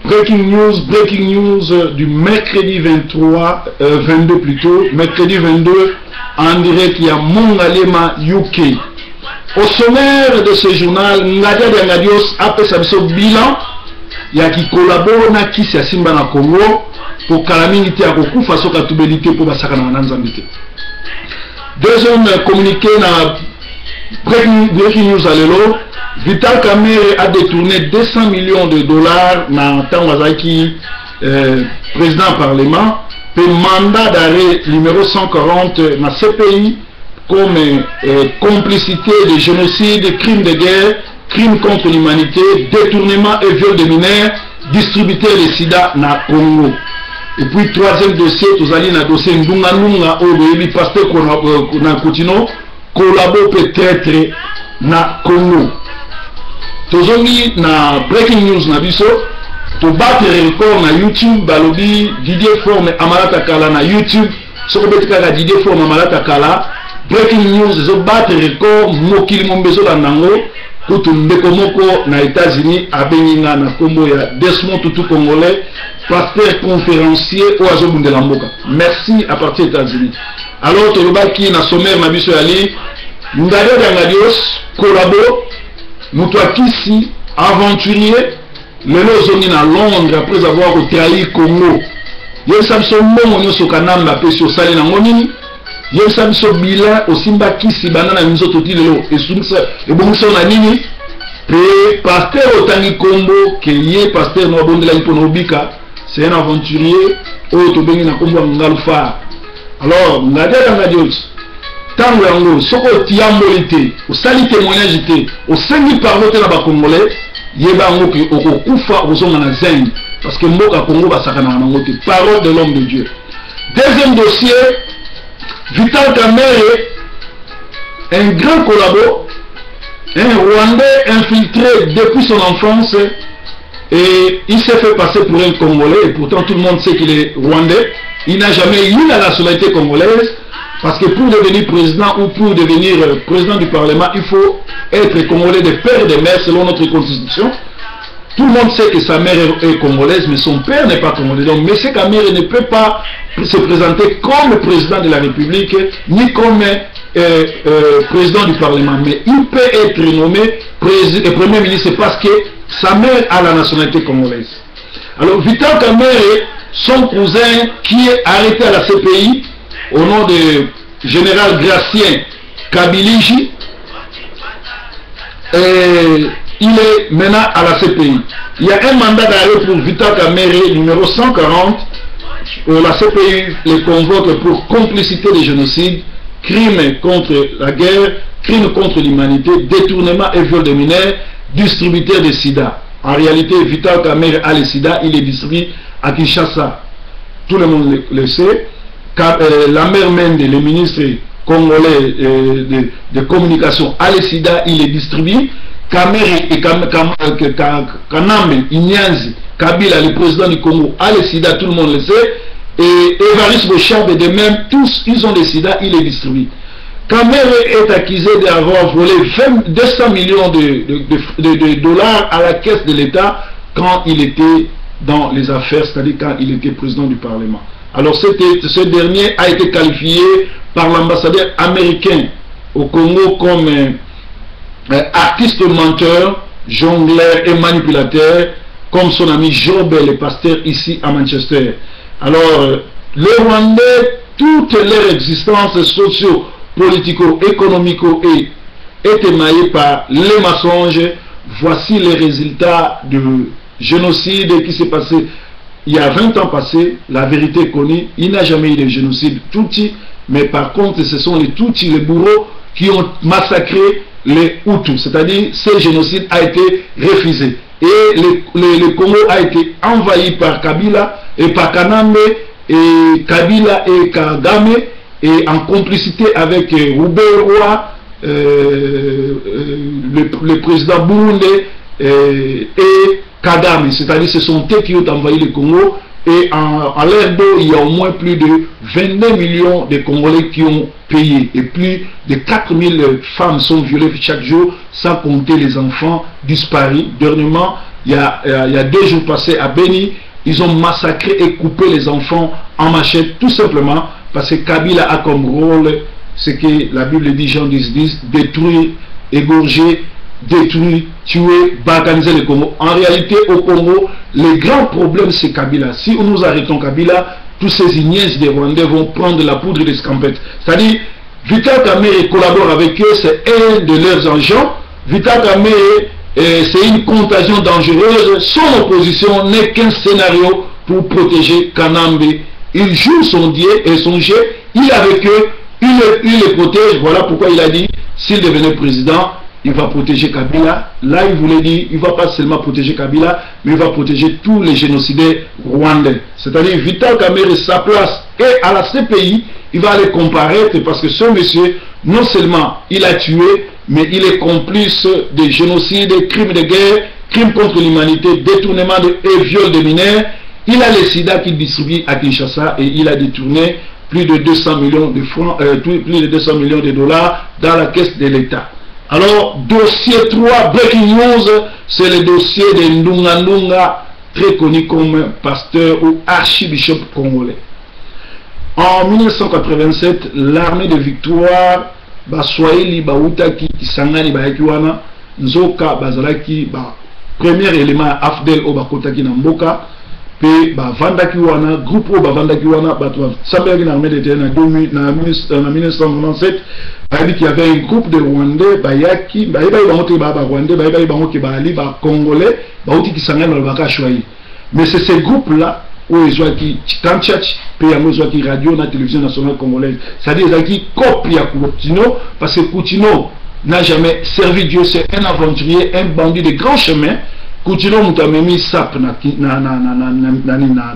breaking news du mercredi 22 plutôt, mercredi 22, en direct, il y a Mongalema UK. Au sommaire de ce journal, Ngadia de Ngadios a fait sa bilan, il y a qui collabore na qui s'est Simba na Congo pour calamité à beaucoup façon katubelité pour basakana na Nzambité. Deuxième communiqué na breaking news à l'élo, Vital Kamerhe a détourné 200 millions de dollars dans Tangwazaki, président parlement, pour mandat d'arrêt numéro 140 dans ce pays comme complicité de génocide, crime de guerre, crime contre l'humanité, détournement et viol de mineurs, distributeur de sida dans Congo. Et puis troisième dossier, nous allons dans le dossier Ndunga Nunga, où le pasteur na Koutino collabore peut-être dans Congo. Tozongi na breaking news na biso pour battre record na YouTube balobi Didier Forme Amalata Kala na YouTube soko betika Didier Forme Amalata Kala breaking news zo battre record mokili mombezo la nango kutu ndeko moko na États-Unis abeninga na kombo ya Desmond Tutu congolais pasteur conférencier au azobundela mboka. Merci à partir des États-Unis. Alors tolobaki na sommaire na biso yali Ngadia de Ngadios collabo Moutouakisi, aventurier, le lozoni à Londres après avoir trahi Congo. Yel Samson Mongo so kanamba pesio sali na ngonini. Yel Samson bila osimba kisi banana mizo toti lelo esumisa ebongisa na nini. Pe pasteur otangi Kombo ke ye pasteur no bondela ipono bika, c'est un aventurier o to bengi na Kombo ngalufa. Alors, Ngadia Ngadios tango yango soko tiambolité au sali témoignage té au sengi parloté na ba congolais yeba ngo ki okokufa ozonga na zengi parce que mboka Congo basakana na ngo té parole de l'homme de Dieu. Deuxième dossier, Vital Kamerhe, un grand collabo, un Rwandais infiltré depuis son enfance et il s'est fait passer pour un Congolais et pourtant tout le monde sait qu'il est Rwandais. Il n'a jamais eu la nationalité congolaise. Parce que pour devenir président ou pour devenir président du Parlement, il faut être congolais de père et de mère selon notre constitution. Tout le monde sait que sa mère est congolaise, mais son père n'est pas congolais. Donc M. Kamerhe ne peut pas se présenter comme président de la République, ni comme président du Parlement. Mais il peut être nommé Premier ministre parce que sa mère a la nationalité congolaise. Alors Vital Kamerhe, son cousin qui est arrêté à la CPI, au nom de général Gracien Kabiliji, il est maintenant à la CPI. Il y a un mandat d'arrêt pour Vital Kamerhe numéro 140. La CPI les convoque pour complicité de génocide, crime contre la guerre, crime contre l'humanité, détournement et viol de mineurs, distributeur de sida. En réalité, Vital Kamerhe a le sida, il est distribué à Kinshasa. Tout le monde le sait. La mère Mende, le ministre congolais de communication, à le sida, il est distribué. Kamerhe et Kanambe, Inyanzi, Kabila, le président du Congo, a le sida, tout le monde le sait. Et Évariste Bochab, de même, tous, ils ont le sida, il est distribué. Kamerhe est accusé d'avoir volé 200 millions de dollars à la caisse de l'État quand il était dans les affaires, c'est-à-dire quand il était président du Parlement. Alors ce dernier a été qualifié par l'ambassadeur américain au Congo comme artiste menteur, jongleur et manipulateur, comme son ami Jobel, le pasteur ici à Manchester. Alors les Rwandais, toute leur existence socio-politico-économico est émaillée par les mensonges. Voici les résultats du génocide qui s'est passé il y a 20 ans passé. La vérité est connue, il n'y a jamais eu de génocide Tutsi, mais par contre ce sont les Tutsis, les bourreaux qui ont massacré les Hutus, c'est-à-dire ce génocide a été refusé et le Congo a été envahi par Kabila et par Kanambe et Kabila et Kagame et en complicité avec Ruberwa, le président burundais et Kagame, c'est-à-dire ce sont eux qui ont envahi le Congo et à l'air d'eau il y a au moins plus de 22 millions de Congolais qui ont payé et plus de 4000 femmes sont violées chaque jour sans compter les enfants disparus. Dernièrement il y a 2 jours passés à Beni, ils ont massacré et coupé les enfants en machette, tout simplement parce que Kabila a comme rôle ce que la Bible dit, Jean 10, détruire, égorger, détruire, tuer, balkaniser le Congo. En réalité, au Congo, le grand problème c'est Kabila. Si nous arrêtons Kabila, tous ces ignaces des Rwandais vont prendre la poudre d'escampette. C'est-à-dire, Vital Kamerhe collabore avec eux, c'est un de leurs agents. Vital Kamerhe, c'est une contagion dangereuse. Son opposition n'est qu'un scénario pour protéger Kanambe. Il joue son dieu et son jeu, il est avec eux, il les protège. Voilà pourquoi il a dit, s'il devenait président, il va protéger Kabila. Là, il voulait dire, il ne va pas seulement protéger Kabila, mais il va protéger tous les génocidés rwandais. C'est-à-dire, Vital Kamerhe, sa place et à la CPI, il va aller comparaître parce que ce monsieur, non seulement il a tué, mais il est complice de génocide, crimes de guerre, crimes contre l'humanité, détournement et viol de mineurs. Il a les sida qu'il distribue à Kinshasa et il a détourné plus de 200 millions de francs, plus de 200 millions de dollars dans la caisse de l'État. Alors, dossier 3, breaking news, c'est le dossier de Ndunga Ndunga, très connu comme pasteur ou archibishop congolais. En 1987, l'armée de victoire, Baswahili, Baoutaki, Kisangani, Bayakiwana, Nzoka, Bazalaki, premier élément Afdel, Obakotaki, Namboka, puis Vandaki Wana, groupe Vandaki Wana, Sambaki, l'armée de terre, en 1997, il y avait un groupe de Rwandais, Bayaki, Rwandais, Rwandais, Congolais, Baouti Kisangani, Bakashwaï. Mais c'est ces groupes-là où ils ont qui Tantchach, puis ils ont qui radio la télévision nationale congolaise. C'est-à-dire qu'ils ont qui copie à Coutinho, parce que Coutinho n'a jamais servi Dieu, c'est un aventurier, un bandit de grand chemin. Coutinho mutamemi sap na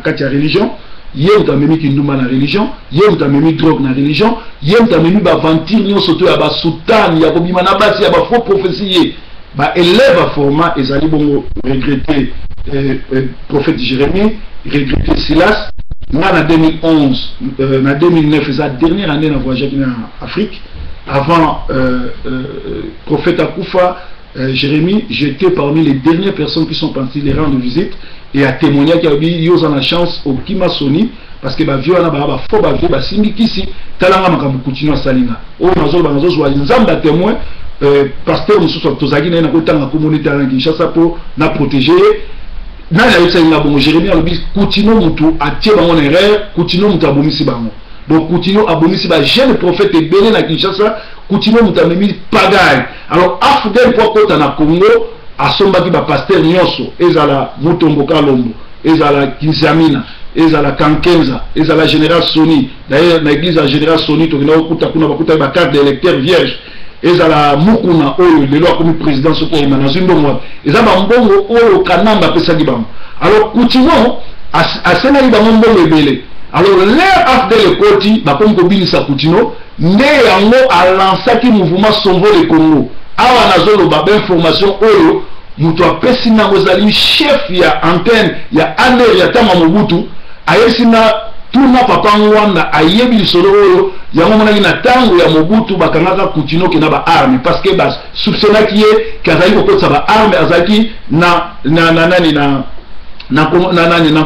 katia religion, yé mutamemi kinduma na religion, yé mutamemi drogue na religion, yé mutamemi ba ventir nyo soto ya ba sultan ya kobima na basi ya ba faux prophétie, ba élève à format ezali bongo regretter prophète Jérémie, regretter Silas. En 2011, en 2009, c'est la dernière année dans voyage en Afrique. Avant prophète Akoufa, Jérémie, j'étais parmi les dernières personnes qui sont parties les rendre visite et à témoigner qu'il y a eu la chance au Kimasoni parce que vieux na ba fo ba vieux ba singi kisi talanga makamu continue à salinga. O nazo ba nazo zwa nzamba témoin pasteur mususu tozaki na kotanga communauté à Kinshasa pour na protéger. Jérémie a dit Coutinho mutu atie bango na erreur, Coutinho mutu abomisi bango. Donc Coutinho abomisi ba jeune prophète ebele na Kinshasa, Coutinho mutu amemi pagaille. Alors Afdel po kota na Congo asombaki ba pasteur nyonso, ezala Mutombo Kalombo, ezala Kinzamina, ezala Kankenza, ezala Général Soni. D'ailleurs na église à Général Soni to kina okuta kuna bakuta ba carte d'électeur vierge. Ezala mukuna oyo lelo comme président soko na zimbongo ezaba mbongo oyo kanamba pesa gibango. Alors Coutinho asena libango mbongo ebele. Alors l'air after le koti ba comme kobinisa Coutinho nde yango a lancé ki mouvement Sauver le Congo. Awa nazolo ba information oyo muto apesi na ozali chef ya antenne ya aner ya tama Mobutu ayesina tuna papa ngwanda ayebi lisolo oyo yango monaki na tango ya Mobutu bakangaka Coutinho ke na ba arme parce que bas soupçonnaki ye kazali kokotsa ba arme azaki na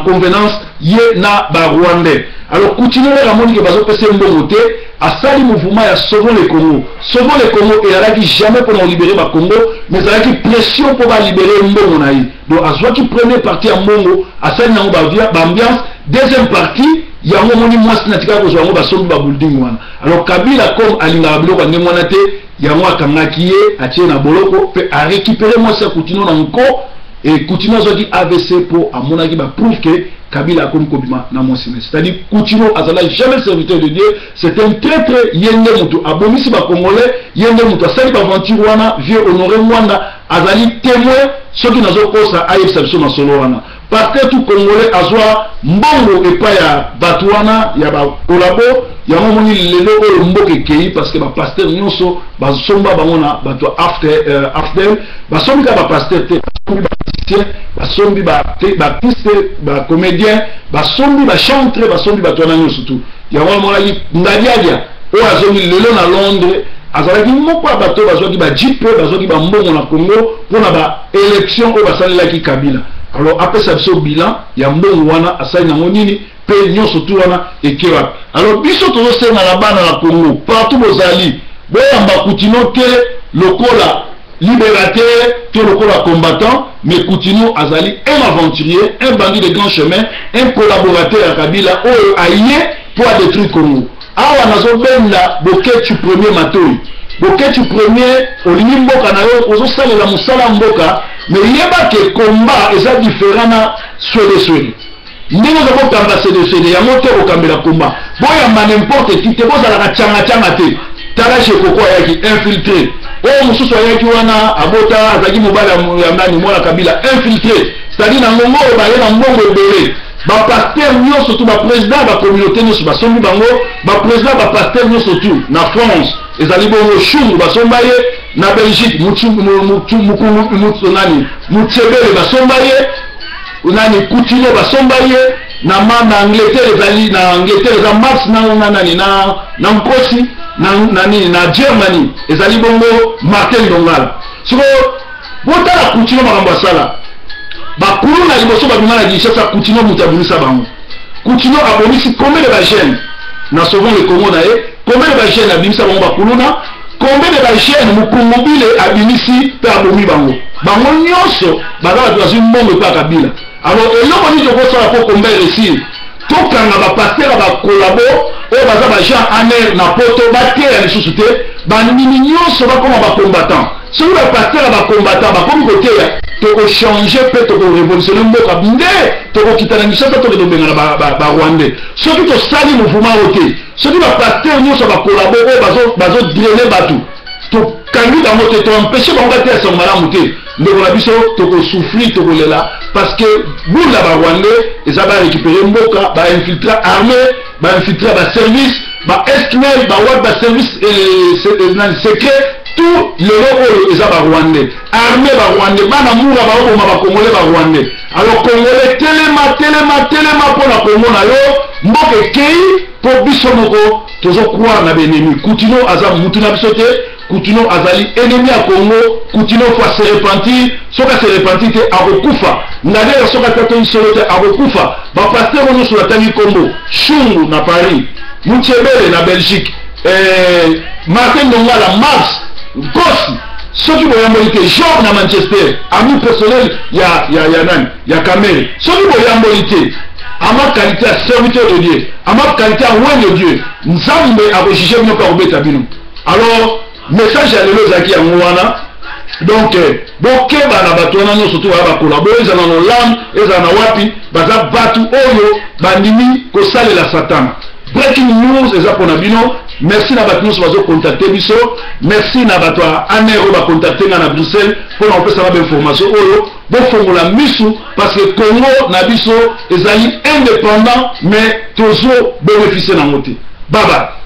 convenance ye na ba Rwandais. Alors Coutinho la moni ke bazo pese mbongo te asali mouvement ya Sauver le Congo. Sauver le Congo et alaki jamais pour libérer ba Congo mais alaki pression pour ba libérer mbongo na ye. Donc azwaki première partie ya mbongo asali nango ba ambiance, deuxième partie yango moni mwasi na tika ko yango ba sombi ba building wana. Alors Kabila comme alinga biloko ndenge wana te yango akangaki ye atie na boloko pe a récupérer mwasi Coutinho na nko et Coutinho zaki AVC pour amonaki ba prouve que Kabila comme kobima na mwasi. C'est-à-dire Coutinho azala jamais serviteur de Dieu, c'est un traître yende mutu abomisi ba congolais yende mutu asali ba aventure wana vieux honoré Mwanda azali témoin soki nazo kosa ayebisa biso na solo wana. Parce que tout Congolais azwa mbongo et pas ya batouana ya ba kolabo ya moni lelo o mboke kei parce que ba pasteur nyonso ba somba bangona bato after ba sombi ka ba pasteur te ba sombi ba artiste ba comédien ba sombi ba chanteur ba sombi ba tona nyonso tout ya mona ngadiadia o azongi lelo na Londres azalaki moko ya bato bazwaki ba jipe bazwaki ba mbongo na Congo mpona ba élection oyo basalelaki Kabila. Alors apesa biso bilan ya mbongo wana asali nango nini pe nyonso tu wana eke wapi. Alors biso tozosenga na bana na Congo partout bozali boyamba Coutinho te lokola libérateur to lokola combattant, mais Coutinho azali un aventurier, un bandit de grand chemin, un collaborateur à Kabila oyo aye pour détruire Congo. Awa nazo benda boketu premier matoi boketu premier olingi mboka na yo ozosalela musala mboka, mais yeba ke combat eza différent na swede ndenge okokamba swede yango te okambela combat boyamba n'importe qui te bozalaka tianga te. Tala chez Koko ayaki infiltré oyo mosusu ayaki wana abota azalaki mobali ya nani mwana Kabila infiltré, c'est-à-dire na ngongo oyo baye na mbongo ebele bapasteur nyonso tu baprésident bacommunauté nyonso basombi bango baprésident bapasteur nyonso tu na France ezali bongo Shungu basomba ye na Belgique nani Mutsebele basomba ye nani Coutinho basomba ye na Angleterre ezali na Angleterre eza Max na nani na Nkosi na Germany ezali bongo Martin Dongala. Siko botala Coutinho makambo asala bakulu na liboso babima na Kinshasa Coutinho mutabunisa bango. Coutinho abonisi combien de bajene na Sauvons le Congo na ye, combien de bajene abimisa bango bakulu na, combien de bajene mukumobile abimisi pe abomi bango nyonso baza bato bazwi mbongo pe Kabila. Alors eloko nini tokosala po komba réussir tokanga bapasteur bakolabo oyo baza bajean aner na poto bateya lisusu te bandimi nyonso bakoma bacombattant. Soki bapasteur bacombattant bakomi koteya tokochange mpe tokorevolutionne mboka nde tokokita na Kinshasa tokendobengana barwandais. Soki tosali mouvement oyo te, soki bapasteur nyonso bakolabo oyo bazodrene bato tokangi bango te toempêche bango bateya sango malamu te, ndeko na biso tokosouffrir tokolela parce que bula barwandais eza barécupérer mboka bainfiltre armée bainfiltre baservice baespionage bawad baservice secret tout lelo oyo eza barwandais armée barwandais bana mura baoboma bakongolais barwandais. Alors congolais telema mpona Congo na yo mboka ekei po biso moko tozokroire na benemi. Coutinho aza mutu na biso te, Coutinho azali ennemi à Congo. Coutinho faut se repentir, soka se repentir te akokufa ndadela soka tato isolo te akokufa. Bapasteur ono sur la tangi Congo Shungu na Paris, Mutsebele na Belgique, Martin Dongala Mars Gosi soki boyamboli te Jean na Manchester ami personnel ya nani ya Kamere soki boyamboli te ama qualité à serviteur de Dieu ama qualité à loin de Dieu nzambe akojije bino ka obeta bino. Alors message ya lelo zaki ya mwana donc bokeba na bato wana nyonso to ba kolabo eza na Hollande eza na wapi baza batu oyo bandimi kosalela satana. Breaking news eza pona bino. Merci na bato nyonso bazo contacter biso, merci na bato anero ba contacter na Bruxelles pour on peut savoir information oyo bofongola misu parce que Congo na biso ezali indépendant mais toujours bénéficier na moté. Baba